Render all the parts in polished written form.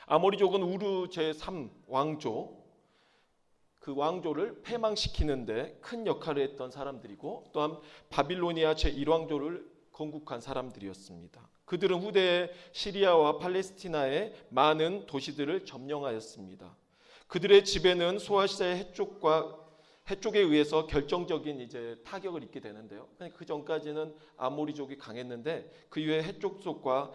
아모리족은 우르 제3 왕조, 그 왕조를 패망시키는데 큰 역할을 했던 사람들이고, 또한 바빌로니아 제1왕조를 건국한 사람들이었습니다. 그들은 후대에 시리아와 팔레스티나의 많은 도시들을 점령하였습니다. 그들의 지배는 소아시아의 해족에 의해서 결정적인 이제 타격을 입게 되는데요. 그 전까지는 아모리족이 강했는데 그 이후에 해족족과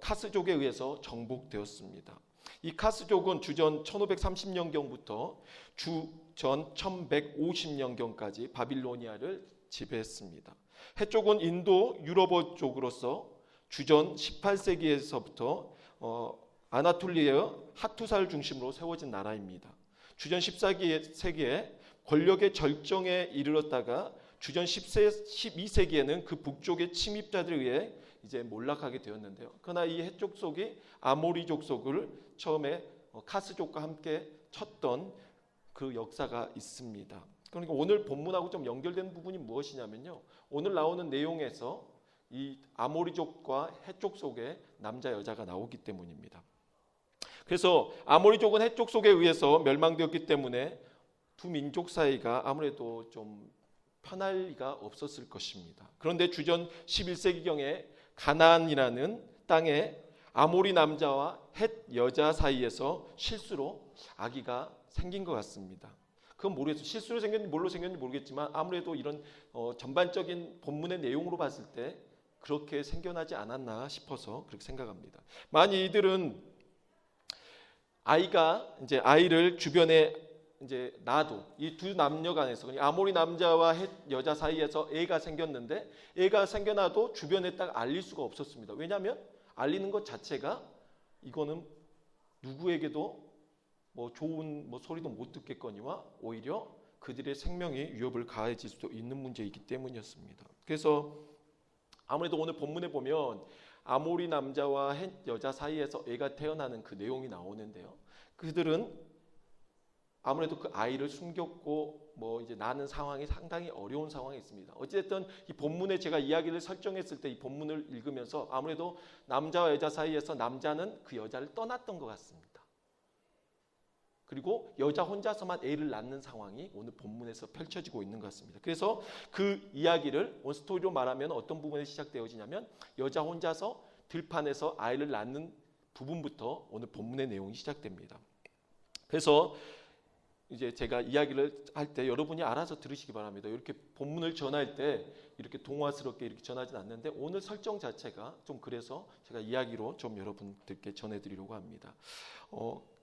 카스족에 의해서 정복되었습니다. 이 카스족은 주전 1530년경부터 주전 1150년경까지 바빌로니아를 지배했습니다. 해족은 인도 유럽어족으로서 주전 18세기에서부터 아나톨리아 하투사를 중심으로 세워진 나라입니다. 주전 14세기에 권력의 절정에 이르렀다가 주전 12세기에는 그 북쪽의 침입자들에 의해 이제 몰락하게 되었는데요. 그러나 이 해족속이 아모리족 속을 처음에 카스족과 함께 쳤던 그 역사가 있습니다. 그러니까 오늘 본문하고 좀 연결된 부분이 무엇이냐면요. 오늘 나오는 내용에서 이 아모리족과 해족 속에 남자 여자가 나오기 때문입니다. 그래서 아모리족은 해족 속에 의해서 멸망되었기 때문에 두 민족 사이가 아무래도 좀 편할 리가 없었을 것입니다. 그런데 주전 11세기경에 가나안이라는 땅에 아모리 남자와 헷 여자 사이에서 실수로 아기가 생긴 것 같습니다. 그건 모르겠어요. 실수로 생겼는지 뭘로 생겼는지 모르겠지만 아무래도 이런 전반적인 본문의 내용으로 봤을 때 그렇게 생겨나지 않았나 싶어서 그렇게 생각합니다. 만약 이들은 아이를 주변에 이제 놔도 이 두 남녀 간에서 아모리 남자와 헷 여자 사이에서 애가 생겼는데 애가 생겨나도 주변에 딱 알릴 수가 없었습니다. 왜냐하면 알리는 것 자체가 이거는 누구에게도 좋은 소리도 못 듣겠거니와 오히려 그들의 생명에 위협을 가해질 수도 있는 문제이기 때문이었습니다. 그래서 아무래도 오늘 본문에 보면 아모리 남자와 헷 여자 사이에서 애가 태어나는 그 내용이 나오는데요. 그들은 아무래도 그 아이를 숨겼고 이제 낳는 상황이 상당히 어려운 상황이 있습니다. 어찌됐든 이 본문에 제가 이야기를 설정했을 때 이 본문을 읽으면서 아무래도 남자와 여자 사이에서 남자는 그 여자를 떠났던 것 같습니다. 그리고 여자 혼자서만 애를 낳는 상황이 오늘 본문에서 펼쳐지고 있는 것 같습니다. 그래서 그 이야기를 온 스토리로 말하면 어떤 부분에 시작되어지냐면 여자 혼자서 들판에서 아이를 낳는 부분부터 오늘 본문의 내용이 시작됩니다. 그래서 이제 제가 이야기를 할 때 여러분이 알아서 들으시기 바랍니다. 이렇게 본문을 전할 때 이렇게 동화스럽게 이렇게 전하진 않는데 오늘 설정 자체가 좀 그래서 제가 이야기로 좀 여러분들께 전해드리려고 합니다.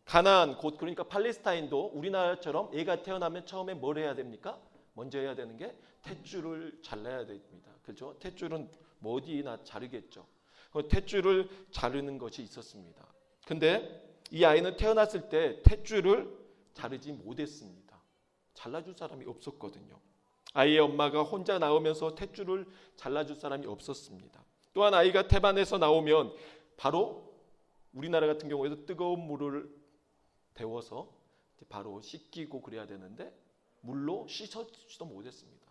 가나안 곧 그러니까 팔레스타인도 우리나라처럼 애가 태어나면 처음에 뭘 해야 됩니까? 먼저 해야 되는 게 탯줄을 잘라야 됩니다. 그렇죠? 탯줄은 어디나 자르겠죠. 탯줄을 자르는 것이 있었습니다. 근데 이 아이는 태어났을 때 탯줄을 자르지 못했습니다. 잘라줄 사람이 없었거든요. 아이의 엄마가 혼자 나오면서 탯줄을 잘라줄 사람이 없었습니다. 또한 아이가 태반에서 나오면 바로 우리나라 같은 경우에도 뜨거운 물을 데워서 바로 씻기고 그래야 되는데 물로 씻어주지도 못했습니다.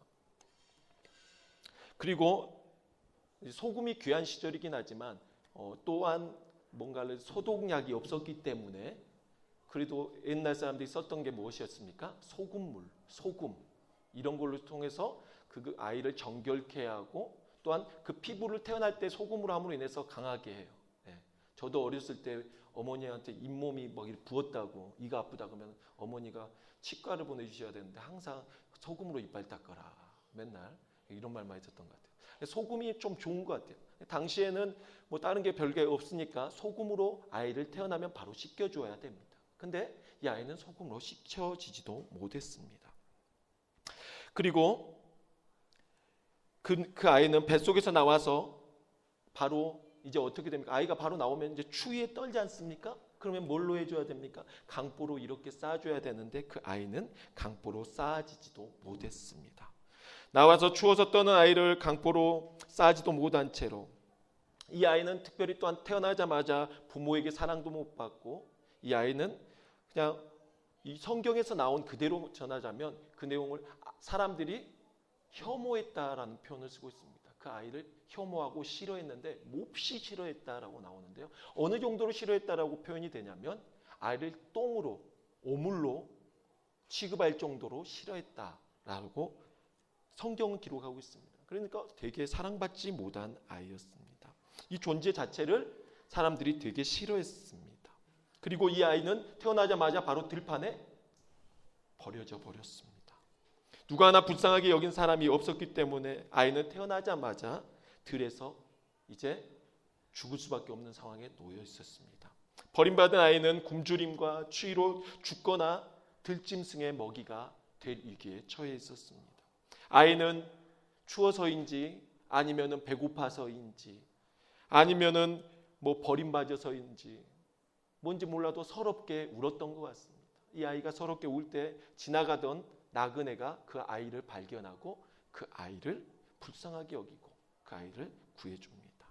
그리고 소금이 귀한 시절이긴 하지만 또한 뭔가를 소독약이 없었기 때문에 그래도 옛날 사람들이 썼던 게 무엇이었습니까? 소금 이런 걸로 통해서 그 아이를 정결케 하고 또한 그 피부를 태어날 때 소금으로 함으로 인해서 강하게 해요. 네. 저도 어렸을 때 어머니한테 잇몸이 부었다고 이가 아프다 그러면 어머니가 치과를 보내주셔야 되는데 항상 소금으로 이빨 닦아라 맨날 이런 말만 했었던 것 같아요. 소금이 좀 좋은 것 같아요. 당시에는 다른 게 별게 없으니까 소금으로 아이를 태어나면 바로 씻겨줘야 됩니다. 근데 이 아이는 소금으로 씻겨지지도 못했습니다. 그리고 그 아이는 뱃속에서 나와서 바로 이제 어떻게 됩니까? 아이가 바로 나오면 이제 추위에 떨지 않습니까? 그러면 뭘로 해줘야 됩니까? 강보로 이렇게 쌓아줘야 되는데 그 아이는 강보로 쌓아지지도 못했습니다. 나와서 추워서 떠는 아이를 강보로 쌓아지도 못한 채로 이 아이는 특별히 또한 태어나자마자 부모에게 사랑도 못 받고 이 아이는 그냥 이 성경에서 나온 그대로 전하자면 그 내용을 사람들이 혐오했다라는 표현을 쓰고 있습니다. 그 아이를 혐오하고 싫어했는데 몹시 싫어했다라고 나오는데요. 어느 정도로 싫어했다라고 표현이 되냐면 아이를 똥으로, 오물로 취급할 정도로 싫어했다라고 성경은 기록하고 있습니다. 그러니까 되게 사랑받지 못한 아이였습니다. 이 존재 자체를 사람들이 되게 싫어했습니다. 그리고 이 아이는 태어나자마자 바로 들판에 버려져 버렸습니다. 누가 하나 불쌍하게 여긴 사람이 없었기 때문에 아이는 태어나자마자 들에서 이제 죽을 수밖에 없는 상황에 놓여 있었습니다. 버림받은 아이는 굶주림과 추위로 죽거나 들짐승의 먹이가 될 위기에 처해 있었습니다. 아이는 추워서인지 아니면은 배고파서인지 아니면은 뭐 버림받아서인지 뭔지 몰라도 서럽게 울었던 것 같습니다. 이 아이가 서럽게 울 때 지나가던 나그네가 그 아이를 발견하고 그 아이를 불쌍하게 여기고 그 아이를 구해줍니다.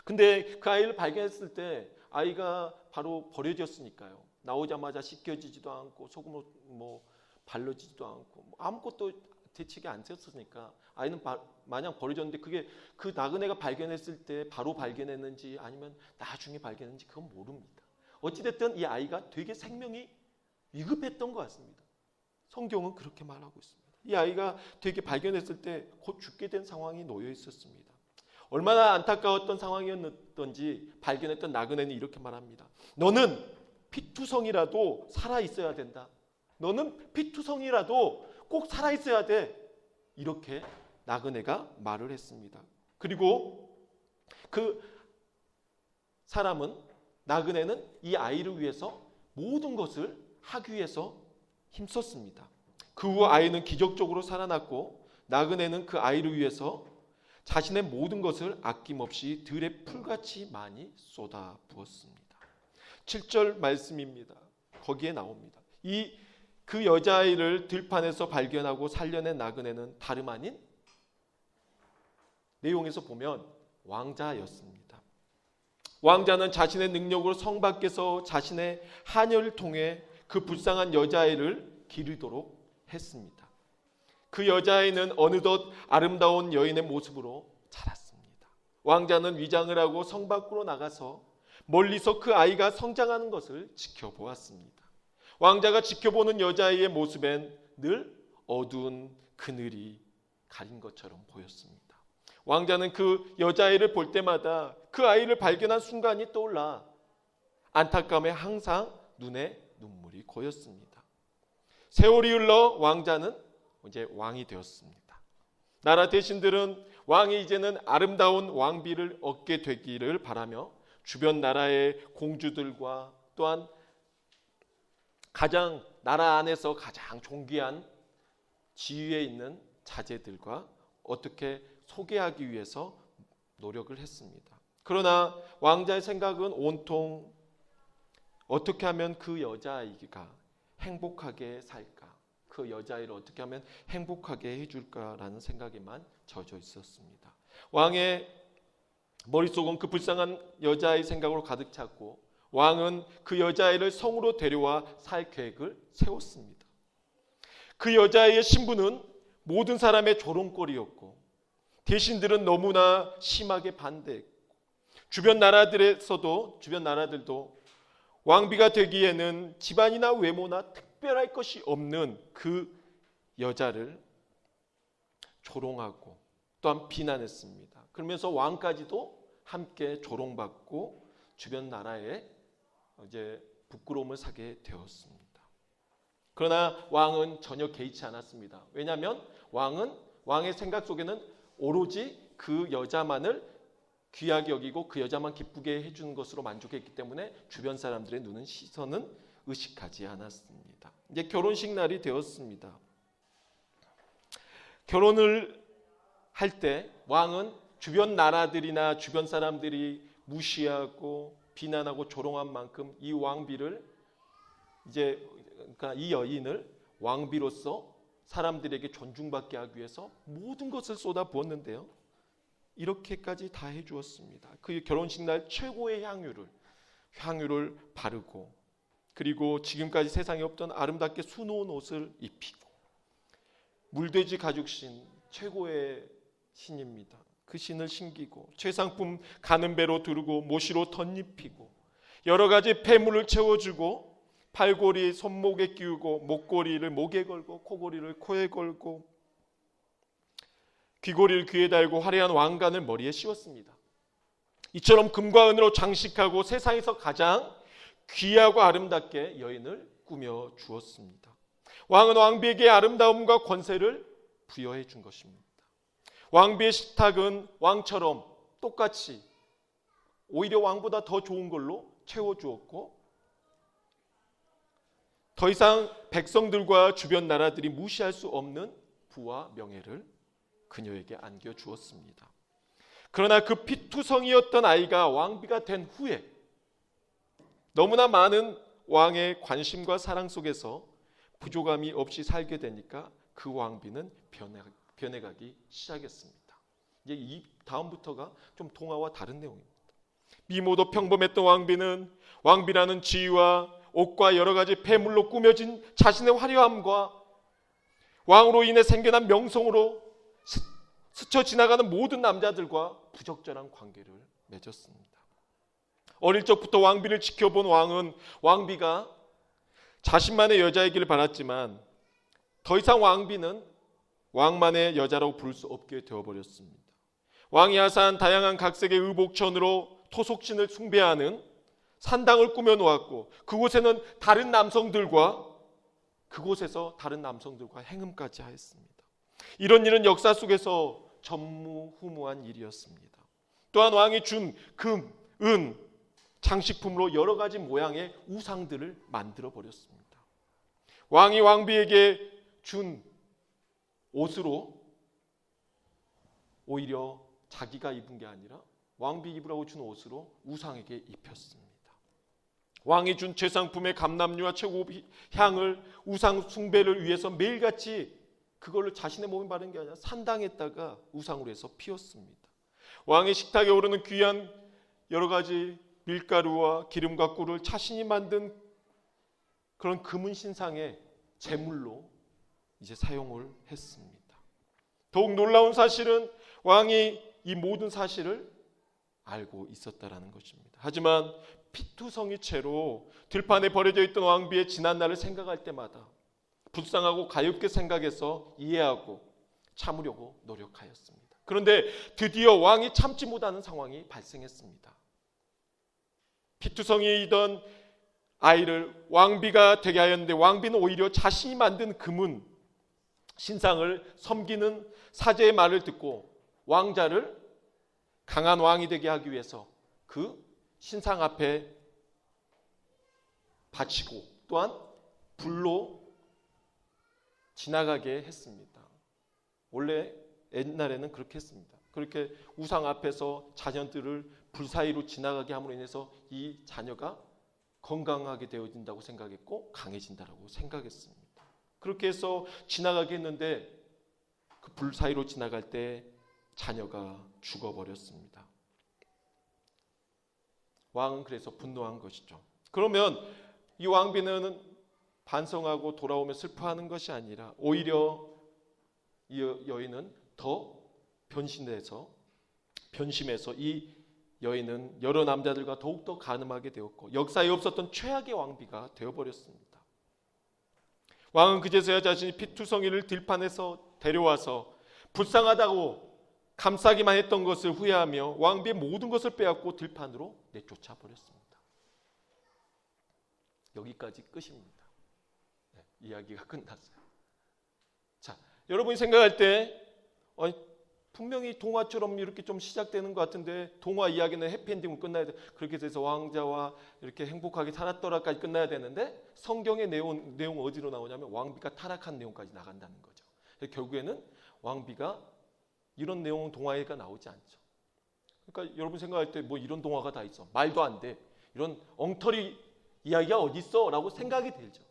근데 그 아이를 발견했을 때 아이가 바로 버려졌으니까요. 나오자마자 씻겨지지도 않고 소금으로 뭐 발라지지도 않고 아무것도 대책이 안 썼으니까 아이는 마냥 버려졌는데 그게 그 나그네가 발견했을 때 바로 발견했는지 아니면 나중에 발견했는지 그건 모릅니다. 어찌됐든 이 아이가 되게 생명이 위급했던 것 같습니다. 성경은 그렇게 말하고 있습니다. 이 아이가 되게 발견했을 때 곧 죽게 된 상황이 놓여 있었습니다. 얼마나 안타까웠던 상황이었던지 발견했던 나그네는 이렇게 말합니다. 너는 피투성이라도 살아있어야 된다. 너는 피투성이라도 꼭 살아있어야 돼. 이렇게 나그네가 말을 했습니다. 그리고 그 사람은 나그네는 이 아이를 위해서 모든 것을 하기 위해서 힘썼습니다. 그 후 아이는 기적적으로 살아났고 나그네는 그 아이를 위해서 자신의 모든 것을 아낌없이 들에 풀같이 많이 쏟아부었습니다. 7절 말씀입니다. 거기에 나옵니다. 그 여자아이를 들판에서 발견하고 살려낸 나그네는 다름 아닌 내용에서 보면 왕자였습니다. 왕자는 자신의 능력으로 성 밖에서 자신의 하녀를 통해 그 불쌍한 여자아이를 기르도록 했습니다. 그 여자아이는 어느덧 아름다운 여인의 모습으로 자랐습니다. 왕자는 위장을 하고 성 밖으로 나가서 멀리서 그 아이가 성장하는 것을 지켜보았습니다. 왕자가 지켜보는 여자아이의 모습엔 늘 어두운 그늘이 가린 것처럼 보였습니다. 왕자는 그 여자아이를 볼 때마다 그 아이를 발견한 순간이 떠올라 안타까움에 항상 눈에 눈물이 고였습니다. 세월이 흘러 왕자는 이제 왕이 되었습니다. 나라 대신들은 왕이 이제는 아름다운 왕비를 얻게 되기를 바라며 주변 나라의 공주들과 또한 나라 안에서 가장 존귀한 지위에 있는 자제들과 어떻게 소개하기 위해서 노력을 했습니다. 그러나 왕자의 생각은 온통 어떻게 하면 그 여자아이가 행복하게 살까, 그 여자아이를 어떻게 하면 행복하게 해줄까라는 생각에만 젖어 있었습니다. 왕의 머릿속은 그 불쌍한 여자아이 생각으로 가득 찼고 왕은 그 여자아이를 성으로 데려와 살 계획을 세웠습니다. 그 여자아이의 신부는 모든 사람의 조롱거리였고 대신들은 너무나 심하게 반대했고 주변 나라들도 왕비가 되기에는 집안이나 외모나 특별할 것이 없는 그 여자를 조롱하고 또한 비난했습니다. 그러면서 왕까지도 함께 조롱받고 주변 나라에 이제 부끄러움을 사게 되었습니다. 그러나 왕은 전혀 개의치 않았습니다. 왜냐하면 왕의 생각 속에는 오로지 그 여자만을 귀하게 여기고 그 여자만 기쁘게 해주는 것으로 만족했기 때문에 주변 사람들의 시선은 의식하지 않았습니다. 이제 결혼식 날이 되었습니다. 결혼을 할 때 왕은 주변 나라들이나 주변 사람들이 무시하고 비난하고 조롱한 만큼 이 왕비를 그러니까 이 여인을 왕비로서 사람들에게 존중받게 하기 위해서 모든 것을 쏟아 부었는데요. 이렇게까지 다 해주었습니다. 그 결혼식 날 최고의 향유를 바르고 그리고 지금까지 세상에 없던 아름답게 수놓은 옷을 입히고 물돼지 가죽신 최고의 신입니다. 그 신을 신기고 최상품 가는 배로 두르고 모시로 덧입히고 여러 가지 폐물을 채워주고 팔고리 손목에 끼우고 목고리를 목에 걸고 코고리를 코에 걸고 귀고리를 귀에 달고 화려한 왕관을 머리에 씌웠습니다. 이처럼 금과 은으로 장식하고 세상에서 가장 귀하고 아름답게 여인을 꾸며 주었습니다. 왕은 왕비에게 아름다움과 권세를 부여해 준 것입니다. 왕비의 식탁은 왕처럼 똑같이 오히려 왕보다 더 좋은 걸로 채워주었고 더 이상 백성들과 주변 나라들이 무시할 수 없는 부와 명예를 그녀에게 안겨주었습니다. 그러나 그 피투성이었던 아이가 왕비가 된 후에 너무나 많은 왕의 관심과 사랑 속에서 부족함이 없이 살게 되니까 그 왕비는 변해가기 시작했습니다. 이제 이 다음부터가 좀 동화와 다른 내용입니다. 미모도 평범했던 왕비라는 지위와 옷과 여러 가지 폐물로 꾸며진 자신의 화려함과 왕으로 인해 생겨난 명성으로 스쳐 지나가는 모든 남자들과 부적절한 관계를 맺었습니다. 어릴 적부터 왕비를 지켜본 왕은 왕비가 자신만의 여자이기를 바랐지만 더 이상 왕비는 왕만의 여자라고 부를 수 없게 되어버렸습니다. 왕이 하사한 다양한 각색의 의복천으로 토속신을 숭배하는 산당을 꾸며놓았고 그곳에서 다른 남성들과 행음까지 하였습니다. 이런 일은 역사 속에서 전무후무한 일이었습니다. 또한 왕이 준 금, 은, 장식품으로 여러 가지 모양의 우상들을 만들어 버렸습니다. 왕이 왕비에게 준 옷으로 오히려 자기가 입은 게 아니라 왕비 입으라고 준 옷으로 우상에게 입혔습니다. 왕이 준 최상품의 감람류와 최고 향을 우상 숭배를 위해서 매일같이 그걸로 자신의 몸에 바른 게 아니라 산당에다가 우상으로 해서 피웠습니다. 왕의 식탁에 오르는 귀한 여러 가지 밀가루와 기름과 꿀을 자신이 만든 그런 금은 신상의 제물로 이제 사용을 했습니다. 더욱 놀라운 사실은 왕이 이 모든 사실을 알고 있었다라는 것입니다. 하지만 피투성이 채로 들판에 버려져 있던 왕비의 지난 날을 생각할 때마다 불쌍하고 가엾게 생각해서 이해하고 참으려고 노력하였습니다. 그런데 드디어 왕이 참지 못하는 상황이 발생했습니다. 피투성이던 아이를 왕비가 되게 하였는데 왕비는 오히려 자신이 만든 금은 신상을 섬기는 사제의 말을 듣고 왕자를 강한 왕이 되게 하기 위해서 그 신상 앞에 바치고 또한 불로 지나가게 했습니다. 원래 옛날에는 그렇게 했습니다. 그렇게 우상 앞에서 자녀들을 불 사이로 지나가게 함으로 인해서 이 자녀가 건강하게 되어진다고 생각했고 강해진다고 생각했습니다. 그렇게 해서 지나가게 했는데 그 불 사이로 지나갈 때 자녀가 죽어버렸습니다. 왕은 그래서 분노한 것이죠. 그러면 이 왕비는 반성하고 돌아오며 슬퍼하는 것이 아니라 오히려 이 여인은 더 변심해서 이 여인은 여러 남자들과 더욱더 간음하게 되었고 역사에 없었던 최악의 왕비가 되어버렸습니다. 왕은 그제서야 자신이 피투성이를 들판에서 데려와서 불쌍하다고 감싸기만 했던 것을 후회하며 왕비의 모든 것을 빼앗고 들판으로 내쫓아 버렸습니다. 여기까지 끝입니다. 네, 이야기가 끝났어요. 자, 여러분이 생각할 때 분명히 동화처럼 이렇게 좀 시작되는 것 같은데 동화 이야기는 해피엔딩으로 끝나야 돼. 그렇게 돼서 왕자와 이렇게 행복하게 살았더라까지 끝나야 되는데 성경의 내용 어디로 나오냐면 왕비가 타락한 내용까지 나간다는 거죠. 결국에는 왕비가 이런 내용은 동화에가 나오지 않죠. 그러니까 여러분 생각할 때 뭐 이런 동화가 다 있어. 말도 안 돼. 이런 엉터리 이야기가 어디 있어? 라고 생각이 들죠.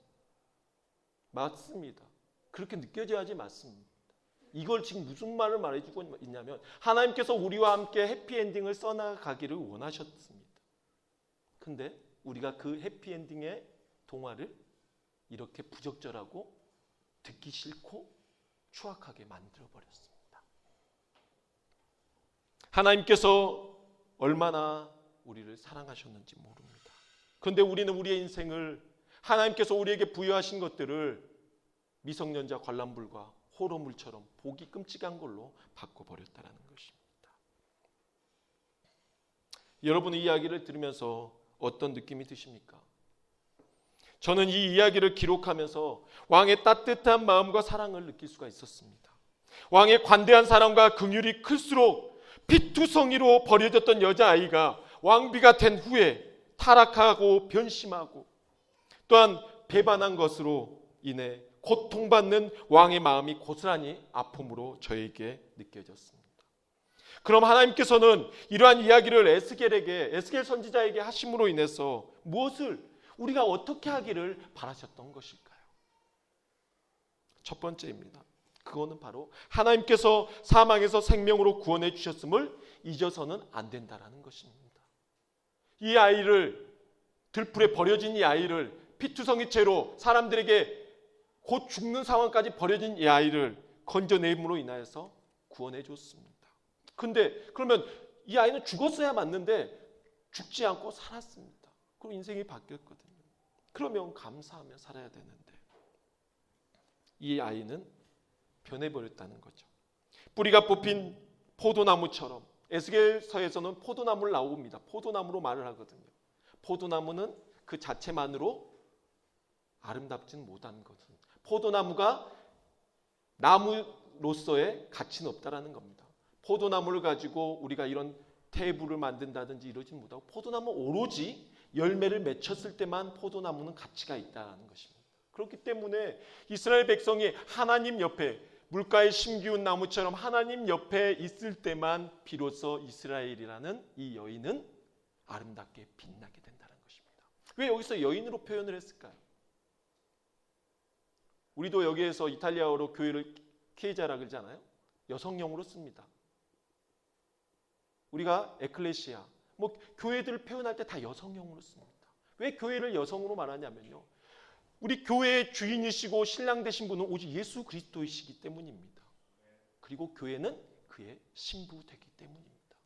맞습니다. 그렇게 느껴져야지 맞습니다. 이걸 지금 무슨 말을 말해주고 있냐면 하나님께서 우리와 함께 해피엔딩을 써나가기를 원하셨습니다. 근데 우리가 그 해피엔딩의 동화를 이렇게 부적절하고 듣기 싫고 추악하게 만들어버렸습니다. 하나님께서 얼마나 우리를 사랑하셨는지 모릅니다. 그런데 우리는 우리의 인생을 하나님께서 우리에게 부여하신 것들을 미성년자 관람불과 호러물처럼 보기 끔찍한 걸로 바꿔버렸다는 것입니다. 여러분의 이야기를 들으면서 어떤 느낌이 드십니까? 저는 이 이야기를 기록하면서 왕의 따뜻한 마음과 사랑을 느낄 수가 있었습니다. 왕의 관대한 사랑과 긍휼이 클수록 피투성이로 버려졌던 여자아이가 왕비가 된 후에 타락하고 변심하고 또한 배반한 것으로 인해 고통받는 왕의 마음이 고스란히 아픔으로 저에게 느껴졌습니다. 그럼 하나님께서는 이러한 이야기를 에스겔 선지자에게 하심으로 인해서 무엇을 우리가 어떻게 하기를 바라셨던 것일까요? 첫 번째입니다. 그거는 바로 하나님께서 사망에서 생명으로 구원해 주셨음을 잊어서는 안 된다라는 것입니다. 이 아이를 들풀에 버려진 이 아이를 피투성이 채로 사람들에게 곧 죽는 상황까지 버려진 이 아이를 건져내므로 인하여서 구원해 줬습니다. 근데 그러면 이 아이는 죽었어야 맞는데 죽지 않고 살았습니다. 그럼 인생이 바뀌었거든요. 그러면 감사하며 살아야 되는데 이 아이는 변해버렸다는 거죠. 뿌리가 뽑힌 포도나무처럼 에스겔서에서는 포도나무를 나옵니다. 포도나무로 말을 하거든요. 포도나무는 그 자체만으로 아름답지는 못한 것은 포도나무가 나무로서의 가치는 없다라는 겁니다. 포도나무를 가지고 우리가 이런 테이블을 만든다든지 이러지 못하고 포도나무 오로지 열매를 맺혔을 때만 포도나무는 가치가 있다는 것입니다. 그렇기 때문에 이스라엘 백성이 하나님 옆에 물가에 심기운 나무처럼 하나님 옆에 있을 때만 비로소 이스라엘이라는 이 여인은 아름답게 빛나게 된다는 것입니다. 왜 여기서 여인으로 표현을 했을까요? 우리도 여기에서 이탈리아어로 교회를 케이자라 그러잖아요. 여성용으로 씁니다. 우리가 에클레시아, 교회들을 표현할 때 다 여성용으로 씁니다. 왜 교회를 여성으로 말하냐면요. 우리 교회의 주인이시고 신랑 되신 분은 오직 예수 그리스도이시기 때문입니다. 그리고 교회는 그의 신부 되기 때문입니다.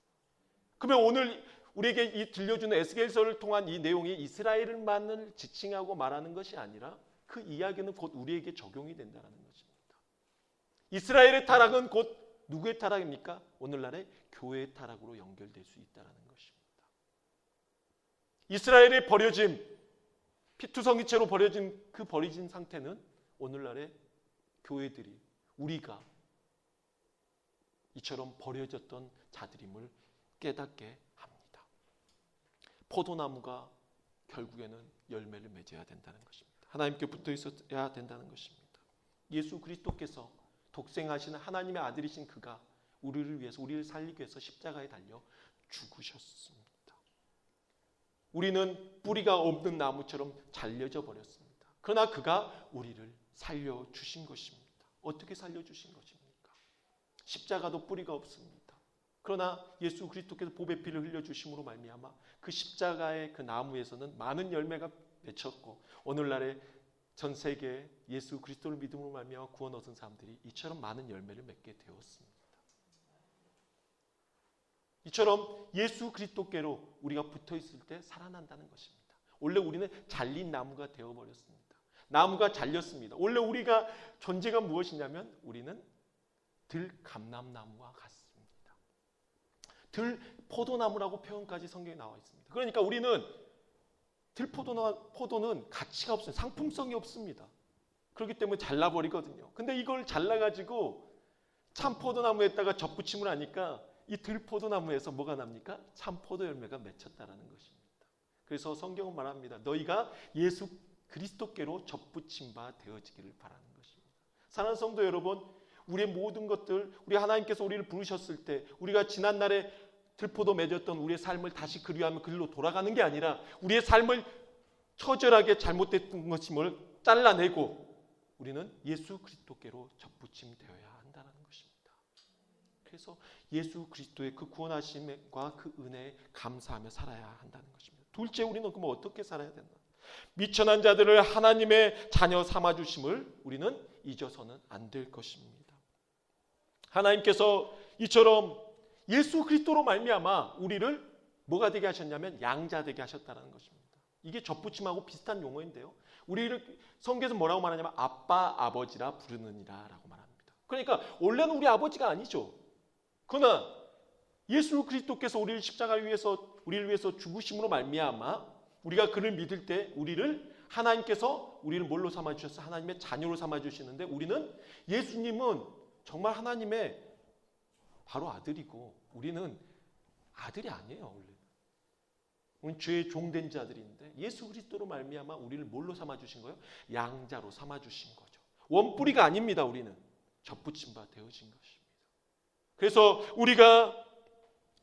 그러면 오늘 우리에게 이 들려주는 에스겔서를 통한 이 내용이 이스라엘만을 지칭하고 말하는 것이 아니라 그 이야기는 곧 우리에게 적용이 된다는 것입니다. 이스라엘의 타락은 곧 누구의 타락입니까? 오늘날의 교회의 타락으로 연결될 수 있다는 것입니다. 이스라엘의 버려짐, 피투성이채로 버려진 그 버려진 상태는 오늘날의 교회들이 우리가 이처럼 버려졌던 자들임을 깨닫게 합니다. 포도나무가 결국에는 열매를 맺어야 된다는 것입니다. 하나님께 붙어 있어야 된다는 것입니다. 예수 그리스도께서 독생하신 하나님의 아들이신 그가 우리를 위해서 우리를 살리기 위해서 십자가에 달려 죽으셨습니다. 우리는 뿌리가 없는 나무처럼 잘려져 버렸습니다. 그러나 그가 우리를 살려주신 것입니다. 어떻게 살려주신 것입니까? 십자가도 뿌리가 없습니다. 그러나 예수 그리스도께서 보배 피를 흘려주심으로 말미암아 그 십자가의 그 나무에서는 많은 열매가 맺혔고 오늘날의 전 세계에 예수 그리스도를 믿음으로 말미암아 구원 얻은 사람들이 이처럼 많은 열매를 맺게 되었습니다. 이처럼 예수 그리스도께로 우리가 붙어 있을 때 살아난다는 것입니다. 원래 우리는 잘린 나무가 되어버렸습니다. 나무가 잘렸습니다. 원래 우리가 존재가 무엇이냐면 우리는 들감람나무와 같습니다. 들포도나무라고 표현까지 성경에 나와 있습니다. 그러니까 우리는 들포도는 가치가 없어요. 상품성이 없습니다. 그렇기 때문에 잘라버리거든요. 근데 이걸 잘라가지고 참포도나무에다가 접붙임을 하니까 이 들포도나무에서 뭐가 납니까? 참포도 열매가 맺혔다라는 것입니다. 그래서 성경은 말합니다. 너희가 예수 그리스도께로 접붙임 바 되어지기를 바라는 것입니다. 사랑하는 성도 여러분, 우리의 모든 것들, 우리 하나님께서 우리를 부르셨을 때 우리가 지난날에 들포도 맺었던 우리의 삶을 다시 그리하며 그리로 돌아가는 게 아니라 우리의 삶을 처절하게 잘못됐던 것임을 잘라내고 우리는 예수 그리스도께로 접붙임 되어야 한다는 것입니다. 그래서 예수 그리스도의 그 구원하심과 그 은혜에 감사하며 살아야 한다는 것입니다. 둘째, 우리는 그럼 어떻게 살아야 된다? 미천한 자들을 하나님의 자녀 삼아주심을 우리는 잊어서는 안 될 것입니다. 하나님께서 이처럼 예수 그리스도로 말미암아 우리를 뭐가 되게 하셨냐면 양자 되게 하셨다는 것입니다. 이게 젖붙임하고 비슷한 용어인데요. 우리를 성경에서 뭐라고 말하냐면 아빠 아버지라 부르느니라 라고 말합니다. 그러니까 원래는 우리 아버지가 아니죠. 그러나 예수 그리스도께서 우리를 십자가를 위해서 우리를 위해서 죽으심으로 말미암아 우리가 그를 믿을 때 하나님께서 우리를 뭘로 삼아 주셔서 하나님의 자녀로 삼아 주시는데 예수님은 정말 하나님의 바로 아들이고 우리는 아들이 아니에요. 원래 우리는 죄의 종된 자들인데 예수 그리스도로 말미암아 우리를 뭘로 삼아 주신 거예요? 양자로 삼아 주신 거죠. 원뿌리가 아닙니다. 우리는 젖붙임 바 되어진 것입니다. 그래서 우리가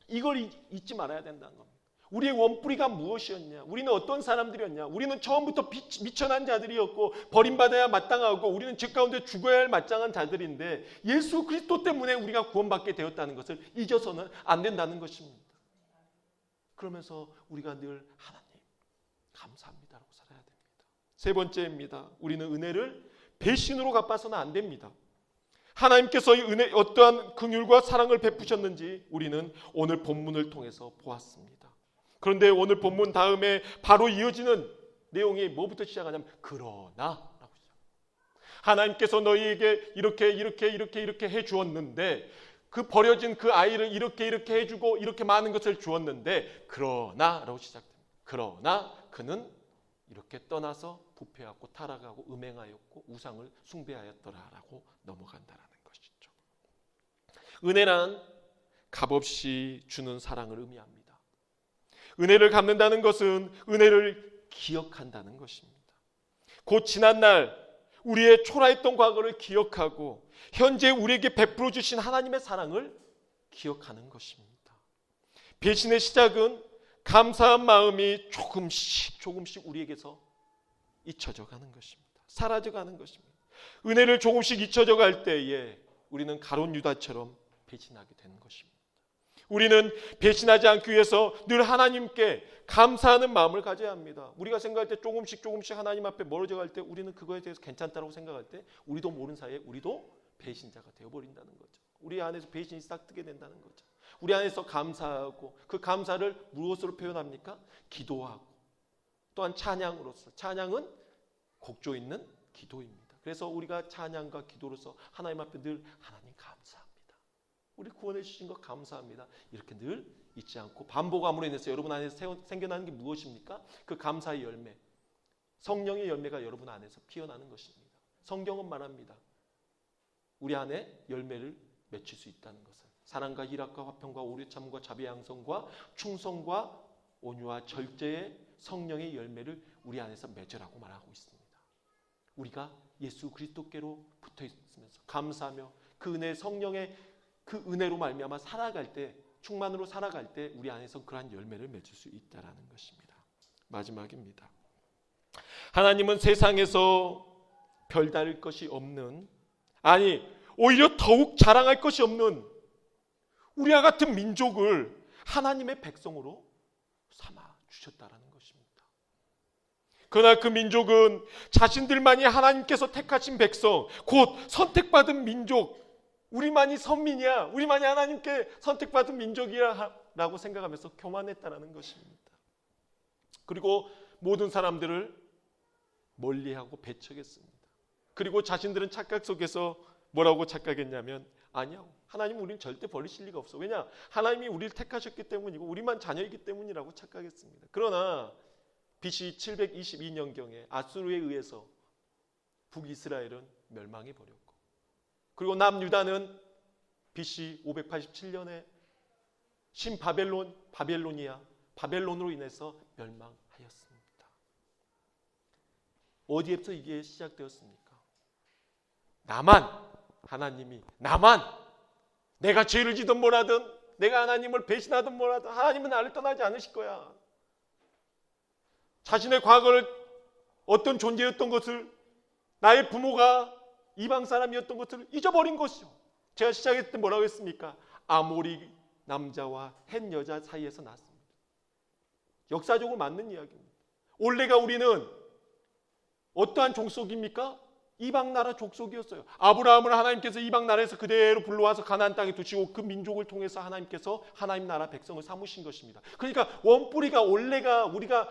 이걸 잊지 말아야 된다는 겁니다. 우리의 원뿌리가 무엇이었냐? 우리는 어떤 사람들이었냐? 우리는 처음부터 미천한 자들이었고 버림받아야 마땅하고 우리는 죄 가운데 죽어야 할 마땅한 자들인데 예수 그리스도 때문에 우리가 구원받게 되었다는 것을 잊어서는 안 된다는 것입니다. 그러면서 우리가 늘 하나님 감사합니다라고 살아야 됩니다. 세 번째입니다. 우리는 은혜를 배신으로 갚아서는 안 됩니다. 하나님께서 어떠한 긍휼과 사랑을 베푸셨는지 우리는 오늘 본문을 통해서 보았습니다. 그런데 오늘 본문 다음에 바로 이어지는 내용이 뭐부터 시작하냐면 그러나 라고 시작합니다. 하나님께서 너희에게 이렇게 해 주었는데 그 버려진 그 아이를 이렇게 해주고 이렇게 많은 것을 주었는데 그러나 라고 시작됩니다. 그러나 그는 이렇게 떠나서 부패하고 타락하고 음행하였고 우상을 숭배하였더라라고 넘어간다라는 것이죠. 은혜란 값없이 주는 사랑을 의미합니다. 은혜를 갚는다는 것은 은혜를 기억한다는 것입니다. 곧 지난날 우리의 초라했던 과거를 기억하고 현재 우리에게 베풀어 주신 하나님의 사랑을 기억하는 것입니다. 배신의 시작은 감사한 마음이 조금씩 우리에게서 잊혀져 가는 것입니다. 사라져 가는 것입니다. 은혜를 조금씩 잊혀져 갈 때에 우리는 가룟 유다처럼 배신하게 되는 것입니다. 우리는 배신하지 않기 위해서 늘 하나님께 감사하는 마음을 가져야 합니다. 우리가 생각할 때 조금씩 하나님 앞에 멀어져 갈 때 우리는 그거에 대해서 괜찮다고 생각할 때 우리도 모르는 사이에 우리도 배신자가 되어버린다는 거죠. 우리 안에서 배신이 싹트게 된다는 거죠. 우리 안에서 감사하고 그 감사를 무엇으로 표현합니까? 기도하고 또한 찬양으로서. 찬양은 곡조 있는 기도입니다. 그래서 우리가 찬양과 기도로서 하나님 앞에 늘 하나님 감사합니다. 우리 구원해 주신 것 감사합니다. 이렇게 늘 잊지 않고 반복함으로 인해서 여러분 안에서 생겨나는 게 무엇입니까? 그 감사의 열매, 성령의 열매가 여러분 안에서 피어나는 것입니다. 성경은 말합니다. 우리 안에 열매를 맺힐 수 있다는 것을. 사랑과 희락과 화평과 오래참과 자비 양성과 충성과 온유와 절제의 성령의 열매를 우리 안에서 맺으라고 말하고 있습니다. 우리가 예수 그리스도께로 붙어 있으면서 감사하며 그 은혜 성령의 그 은혜로 말미암아 살아갈 때 충만으로 살아갈 때 우리 안에서 그러한 열매를 맺을 수 있다라는 것입니다. 마지막입니다. 하나님은 세상에서 별다를 것이 없는 오히려 더욱 자랑할 것이 없는 우리와 같은 민족을 하나님의 백성으로 삼아 주셨다라는 것입니다. 그러나 그 민족은 자신들만이 하나님께서 택하신 백성, 곧 선택받은 민족, 우리만이 선민이야, 우리만이 하나님께 선택받은 민족이야 라고 생각하면서 교만했다라는 것입니다. 그리고 모든 사람들을 멀리하고 배척했습니다. 그리고 자신들은 착각 속에서 뭐라고 착각했냐면 아니야, 하나님 우리는 절대 버리실 리가 없어. 왜냐? 하나님이 우리를 택하셨기 때문이고 우리만 자녀이기 때문이라고 착각했습니다. 그러나 BC 722년경에 아수르에 의해서 북이스라엘은 멸망해 버렸고 그리고 남유다는 BC 587년에 바벨론으로 인해서 멸망하였습니다. 어디에서 이게 시작되었습니까? 나만 내가 죄를 지든 뭐라든 내가 하나님을 배신하든 뭐라든 하나님은 나를 떠나지 않으실 거야. 자신의 과거를 어떤 존재였던 것을 나의 부모가 이방 사람이었던 것을 잊어버린 것이죠. 제가 시작했을 때 뭐라고 했습니까? 아모리 남자와 헷 여자 사이에서 났습니다. 역사적으로 맞는 이야기입니다. 원래가 우리는 어떠한 종속입니까? 이방 나라 족속이었어요. 아브라함을 하나님께서 이방 나라에서 그대로 불러와서 가나안 땅에 두시고 그 민족을 통해서 하나님께서 하나님 나라 백성을 삼으신 것입니다. 그러니까 원뿌리가 원래가 우리가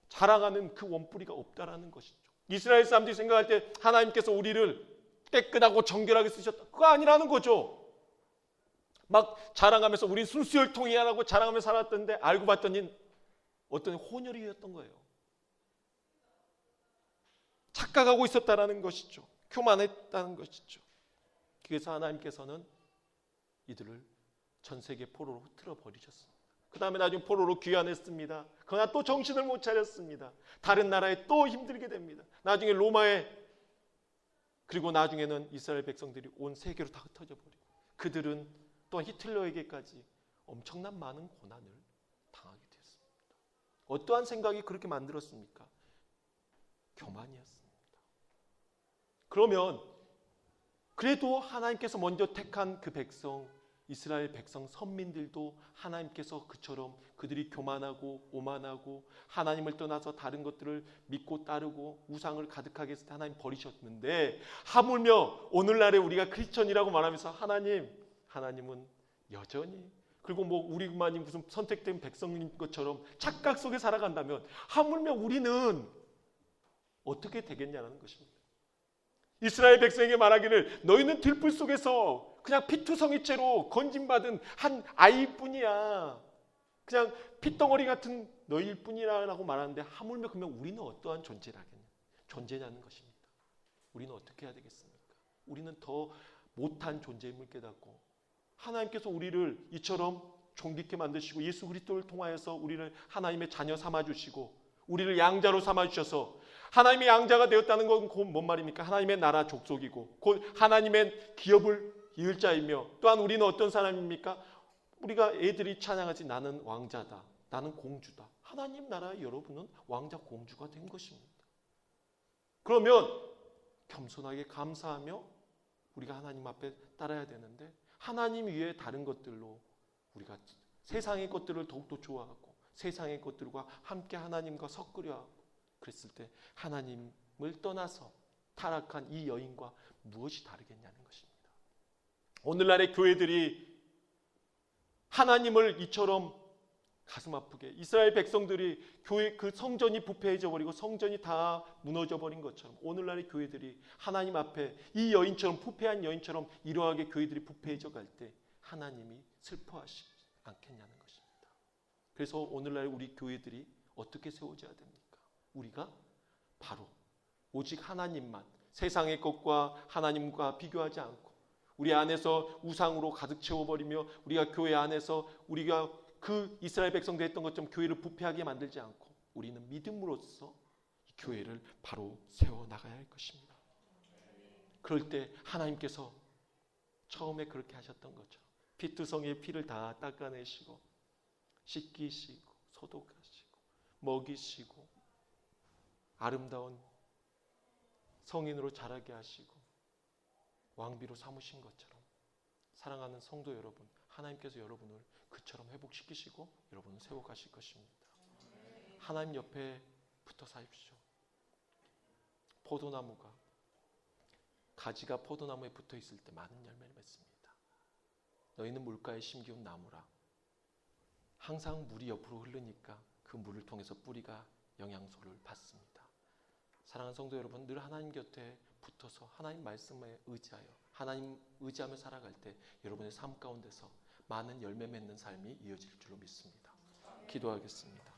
자랑하는 그 원뿌리가 없다라는 것이죠. 이스라엘 사람들이 생각할 때 하나님께서 우리를 깨끗하고 정결하게 쓰셨다. 그거 아니라는 거죠. 막 자랑하면서 우리 순수혈통이라고 자랑하면서 살았던데 알고 봤더니 어떤 혼혈이었던 거예요. 착각하고 있었다라는 것이죠. 교만했다는 것이죠. 그래서 하나님께서는 이들을 전 세계 포로로 흩트러 버리셨습니다. 그 다음에 나중에 포로로 귀환했습니다. 그러나 또 정신을 못 차렸습니다. 다른 나라에 또 힘들게 됩니다. 나중에 로마에, 그리고 나중에는 이스라엘 백성들이 온 세계로 다 흩어져 버리고 그들은 또 히틀러에게까지 엄청난 많은 고난을 당하게 되었습니다. 어떠한 생각이 그렇게 만들었습니까? 교만이었습니다. 그러면 그래도 하나님께서 먼저 택한 그 백성, 이스라엘 백성 선민들도 하나님께서 그처럼 그들이 교만하고 오만하고 하나님을 떠나서 다른 것들을 믿고 따르고 우상을 가득하게 해서 하나님 버리셨는데, 하물며 오늘날에 우리가 크리스천이라고 말하면서 하나님은 여전히, 그리고 뭐 우리만이 무슨 선택된 백성인 것처럼 착각 속에 살아간다면 하물며 우리는 어떻게 되겠냐는 것입니다. 이스라엘 백성에게 말하기를 너희는 들불 속에서 그냥 피투성이죄로 건진받은 한 아이일 뿐이야. 그냥 핏덩어리 같은 너희일 뿐이라고 말하는데 하물며 그러면 우리는 어떠한 존재냐는 것입니다. 우리는 어떻게 해야 되겠습니까? 우리는 더 못한 존재임을 깨닫고 하나님께서 우리를 이처럼 존귀케 만드시고 예수 그리스도를 통하여서 우리를 하나님의 자녀 삼아주시고 우리를 양자로 삼아주셔서 하나님의 양자가 되었다는 건 곧 뭔 말입니까? 하나님의 나라 족속이고 곧 하나님의 기업을 이을 자이며, 또한 우리는 어떤 사람입니까? 우리가 애들이 찬양하지 나는 왕자다, 나는 공주다. 하나님 나라의 여러분은 왕자 공주가 된 것입니다. 그러면 겸손하게 감사하며 우리가 하나님 앞에 따라야 되는데, 하나님 위에 다른 것들로 우리가 세상의 것들을 더욱더 좋아하고 세상의 것들과 함께 하나님과 섞으려 하고 그랬을 때 하나님을 떠나서 타락한 이 여인과 무엇이 다르겠냐는 것입니다. 오늘날의 교회들이 하나님을 이처럼 가슴 아프게, 이스라엘 백성들이 교회 그 성전이 부패해져 버리고 성전이 다 무너져 버린 것처럼 오늘날의 교회들이 하나님 앞에 이 여인처럼, 부패한 여인처럼 이러하게 교회들이 부패해져 갈 때 하나님이 슬퍼하시지 않겠냐는 것입니다. 그래서 오늘날 우리 교회들이 어떻게 세워져야 됩니까? 우리가 바로 오직 하나님만, 세상의 것과 하나님과 비교하지 않고 우리 안에서 우상으로 가득 채워버리며 우리가 교회 안에서 우리가 그 이스라엘 백성들 했던 것처럼 교회를 부패하게 만들지 않고 우리는 믿음으로써 이 교회를 바로 세워나가야 할 것입니다. 그럴 때 하나님께서 처음에 그렇게 하셨던 것처럼 피투성이의 피를 다 닦아내시고 씻기시고 소독하시고 먹이시고 아름다운 성인으로 자라게 하시고 왕비로 삼으신 것처럼 사랑하는 성도 여러분, 하나님께서 여러분을 그처럼 회복시키시고 여러분을 세워가실 것입니다. 하나님 옆에 붙어 사십시오. 포도나무가 가지가 포도나무에 붙어 있을 때 많은 열매를 맺습니다. 너희는 물가에 심기운 나무라. 항상 물이 옆으로 흐르니까 그 물을 통해서 뿌리가 영양소를 받습니다. 사랑하는 성도 여러분, 늘 하나님 곁에 붙어서 하나님 말씀에 의지하여 하나님 의지하며 살아갈 때 여러분의 삶 가운데서 많은 열매 맺는 삶이 이어질 줄로 믿습니다. 기도하겠습니다.